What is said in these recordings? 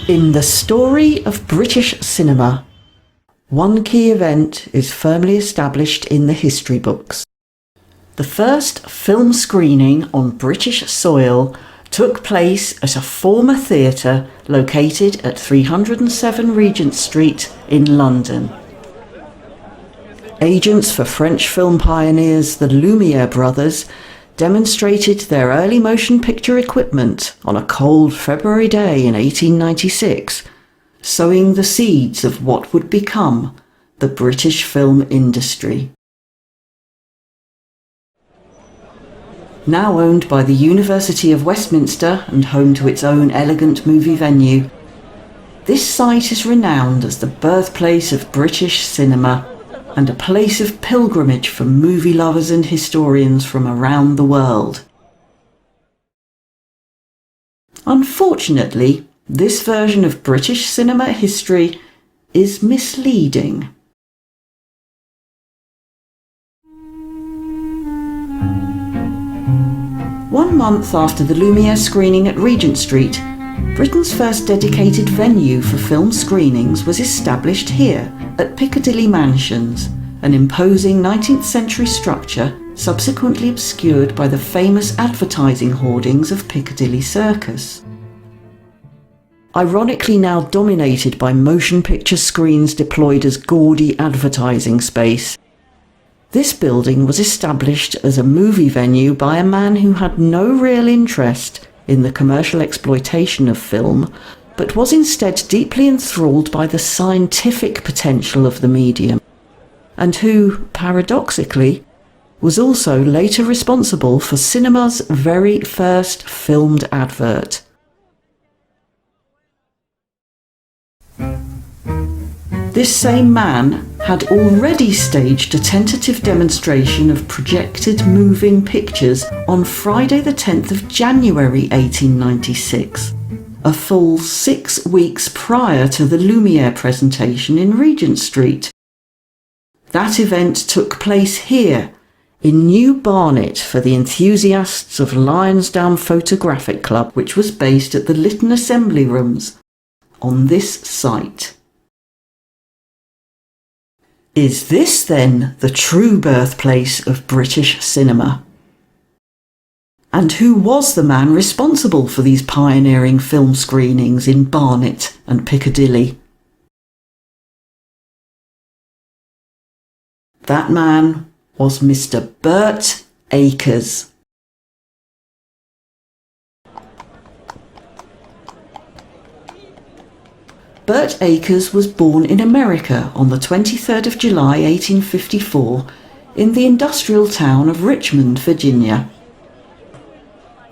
In the story of British cinema, one key event is firmly established in the history books. The first film screening on British soil took place at a former theatre located at 307 Regent Street in London. Agents for French film pioneers the Lumiere brothers demonstrated their early motion picture equipment on a cold February day in 1896, sowing the seeds of what would become the British film industry. Now owned by the University of Westminster and home to its own elegant movie venue, this site is renowned as the birthplace of British cinema and a place of pilgrimage for movie lovers and historians from around the world. Unfortunately, this version of British cinema history is misleading. One month after the Lumiere screening at Regent Street, Britain's first dedicated venue for film screenings was established here at Piccadilly Mansions, an imposing 19th century structure subsequently obscured by the famous advertising hoardings of Piccadilly Circus. Ironically now dominated by motion picture screens deployed as gaudy advertising space, this building was established as a movie venue by a man who had no real interest in the commercial exploitation of film, but was instead deeply enthralled by the scientific potential of the medium, and who, paradoxically, was also later responsible for cinema's very first filmed advert. This same man had already staged a tentative demonstration of projected moving pictures on Friday the 10th of January 1896, a full 6 weeks prior to the Lumiere presentation in Regent Street. That event took place here, in New Barnet, for the enthusiasts of Lionsdown Photographic Club, which was based at the Lytton Assembly Rooms, on this site. Is this then the true birthplace of British cinema? And who was the man responsible for these pioneering film screenings in Barnet and Piccadilly? That man was Mr. Birt Acres. Birt Acres was born in America on the 23rd of July 1854 in the industrial town of Richmond, Virginia.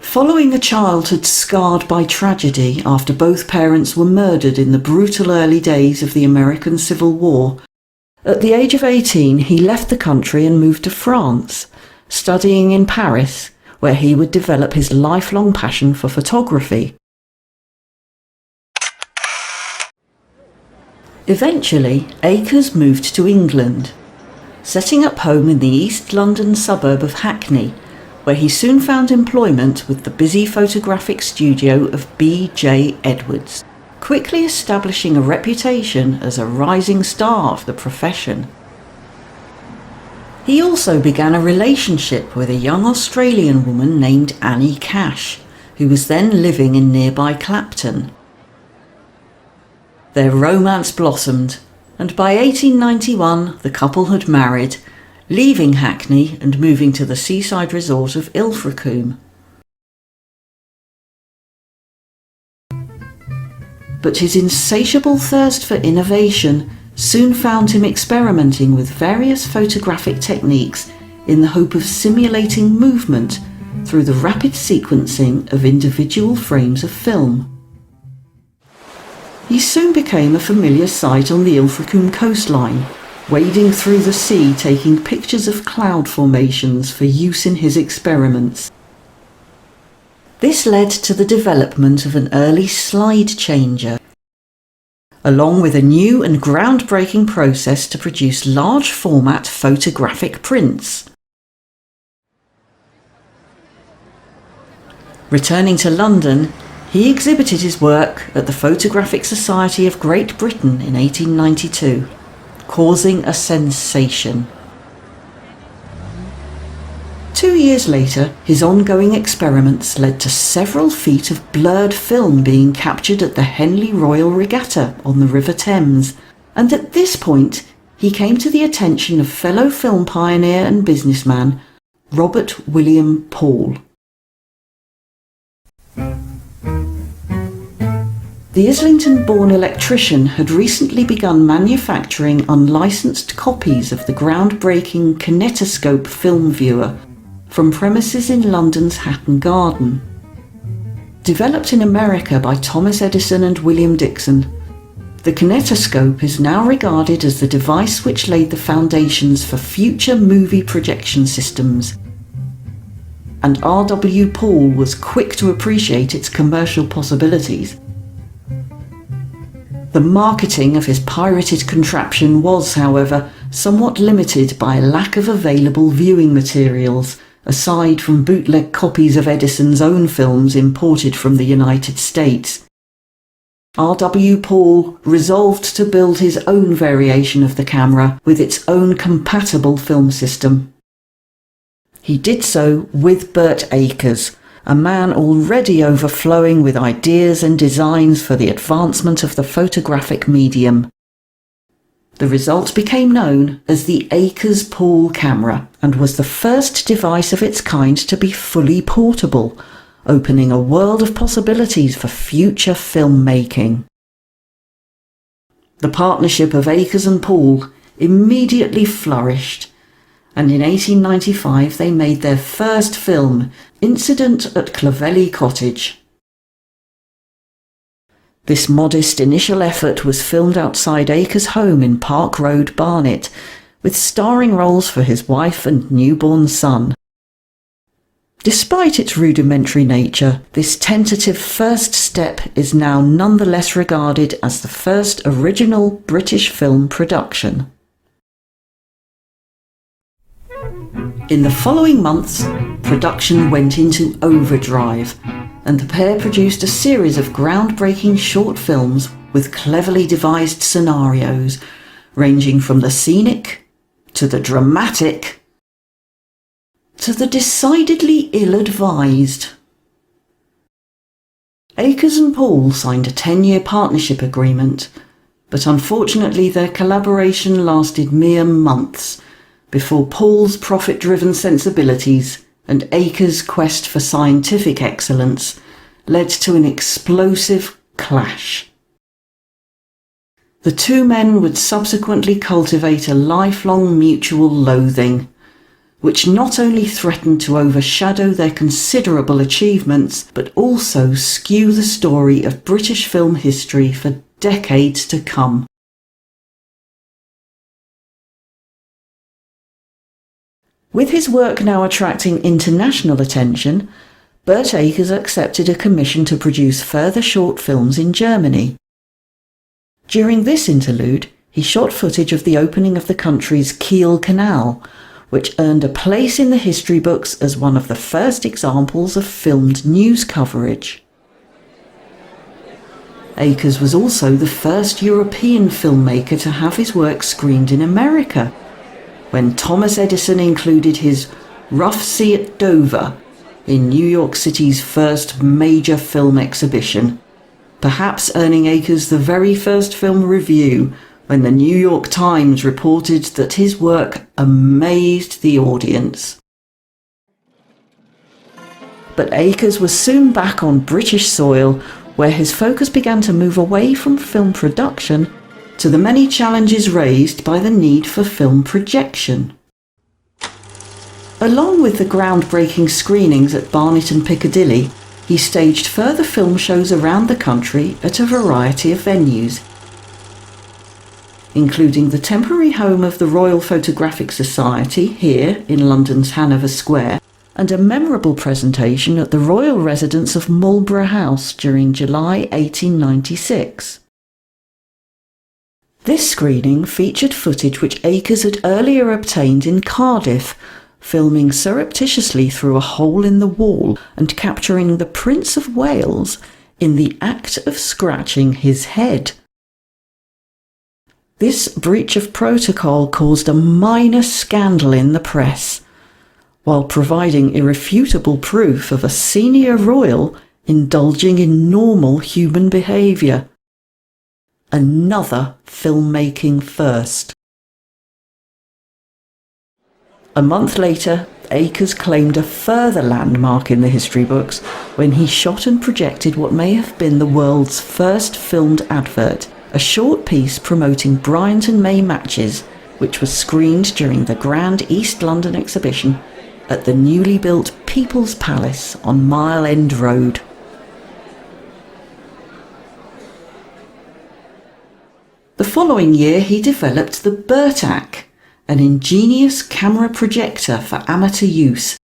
Following a childhood scarred by tragedy after both parents were murdered in the brutal early days of the American Civil War, at the age of 18 he left the country and moved to France, studying in Paris, where he would develop his lifelong passion for photography. Eventually, Acres moved to England, setting up home in the East London suburb of Hackney, where he soon found employment with the busy photographic studio of B.J. Edwards, quickly establishing a reputation as a rising star of the profession. He also began a relationship with a young Australian woman named Annie Cash, who was then living in nearby Clapton. Their romance blossomed, and by 1891 the couple had married, leaving Hackney and moving to the seaside resort of Ilfracombe. But his insatiable thirst for innovation soon found him experimenting with various photographic techniques in the hope of simulating movement through the rapid sequencing of individual frames of film. He soon became a familiar sight on the Ilfracombe coastline, wading through the sea taking pictures of cloud formations for use in his experiments. This led to the development of an early slide changer, along with a new and groundbreaking process to produce large format photographic prints. Returning to London, He exhibited his work at the Photographic Society of Great Britain in 1892, causing a sensation. 2 years later, his ongoing experiments led to several feet of blurred film being captured at the Henley Royal Regatta on the River Thames, and at this point he came to the attention of fellow film pioneer and businessman Robert William Paul. The Islington-born electrician had recently begun manufacturing unlicensed copies of the groundbreaking kinetoscope film viewer from premises in London's Hatton Garden. Developed in America by Thomas Edison and William Dixon, the kinetoscope is now regarded as the device which laid the foundations for future movie projection systems, and R.W. Paul was quick to appreciate its commercial possibilities. The marketing of his pirated contraption was, however, somewhat limited by a lack of available viewing materials, aside from bootleg copies of Edison's own films imported from the United States. R.W. Paul resolved to build his own variation of the camera with its own compatible film system. He did so with Birt, a man already overflowing with ideas and designs for the advancement of the photographic medium. The result became known as the Akers-Paul camera and was the first device of its kind to be fully portable, opening a world of possibilities for future filmmaking. The partnership of Akers and Paul immediately flourished, and in 1895 they made their first film, Incident at Clovelly Cottage. This modest initial effort was filmed outside Akers' home in Park Road, Barnet, with starring roles for his wife and newborn son. Despite its rudimentary nature, this tentative first step is now nonetheless regarded as the first original British film production. In the following months, production went into overdrive, and the pair produced a series of groundbreaking short films with cleverly devised scenarios, ranging from the scenic, to the dramatic, to the decidedly ill-advised. Akers and Paul signed a 10-year partnership agreement, but unfortunately their collaboration lasted mere months, before Paul's profit-driven sensibilities and Akers' quest for scientific excellence led to an explosive clash. The two men would subsequently cultivate a lifelong mutual loathing, which not only threatened to overshadow their considerable achievements, but also skew the story of British film history for decades to come. With his work now attracting international attention, Birt accepted a commission to produce further short films in Germany. During this interlude, he shot footage of the opening of the country's Kiel Canal, which earned a place in the history books as one of the first examples of filmed news coverage. Akers was also the first European filmmaker to have his work screened in America, when Thomas Edison included his Rough Sea at Dover in New York City's first major film exhibition, perhaps earning Akers the very first film review when the New York Times reported that his work amazed the audience. But Akers was soon back on British soil, where his focus began to move away from film production to the many challenges raised by the need for film projection. Along with the groundbreaking screenings at Barnet and Piccadilly, he staged further film shows around the country at a variety of venues, including the temporary home of the Royal Photographic Society here in London's Hanover Square, and a memorable presentation at the royal residence of Marlborough House during July 1896. This screening featured footage which Akers had earlier obtained in Cardiff, filming surreptitiously through a hole in the wall and capturing the Prince of Wales in the act of scratching his head. This breach of protocol caused a minor scandal in the press, while providing irrefutable proof of a senior royal indulging in normal human behaviour. Another filmmaking first. A month later, Akers claimed a further landmark in the history books when he shot and projected what may have been the world's first filmed advert, a short piece promoting Bryant and May matches, which was screened during the Grand East London exhibition at the newly built People's Palace on Mile End Road. The following year he developed the Birt, an ingenious camera projector for amateur use.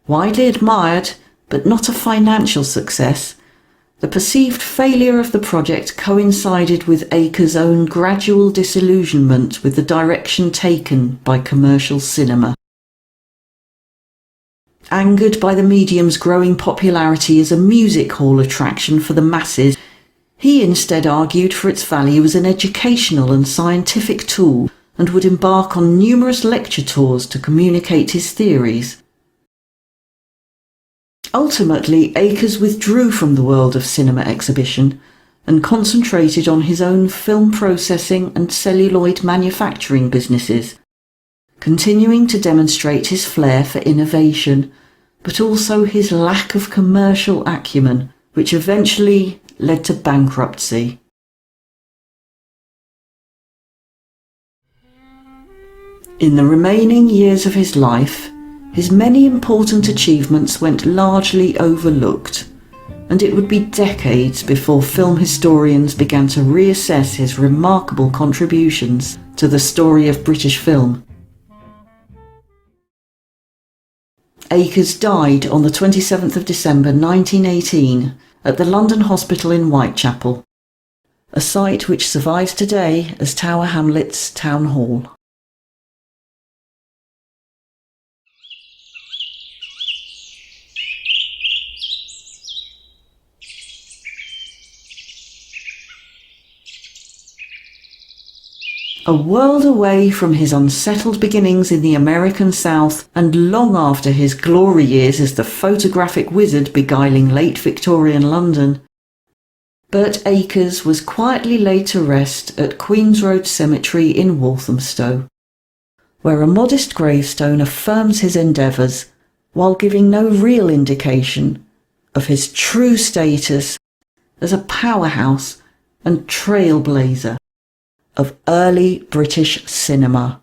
Widely admired, but not a financial success, the perceived failure of the project coincided with Akers' own gradual disillusionment with the direction taken by commercial cinema. Angered by the medium's growing popularity as a music hall attraction for the masses, he instead argued for its value as an educational and scientific tool, and would embark on numerous lecture tours to communicate his theories. Ultimately, Akers withdrew from the world of cinema exhibition and concentrated on his own film processing and celluloid manufacturing businesses, continuing to demonstrate his flair for innovation, but also his lack of commercial acumen, which eventually led to bankruptcy. In the remaining years of his life, his many important achievements went largely overlooked, and it would be decades before film historians began to reassess his remarkable contributions to the story of British film. Akers died on the 27th of December 1918 at the London Hospital in Whitechapel, a site which survives today as Tower Hamlets Town Hall. A world away from his unsettled beginnings in the American South and long after his glory years as the photographic wizard beguiling late Victorian London, Birt Akers was quietly laid to rest at Queen's Road Cemetery in Walthamstow, where a modest gravestone affirms his endeavours while giving no real indication of his true status as a powerhouse and trailblazer of early British cinema.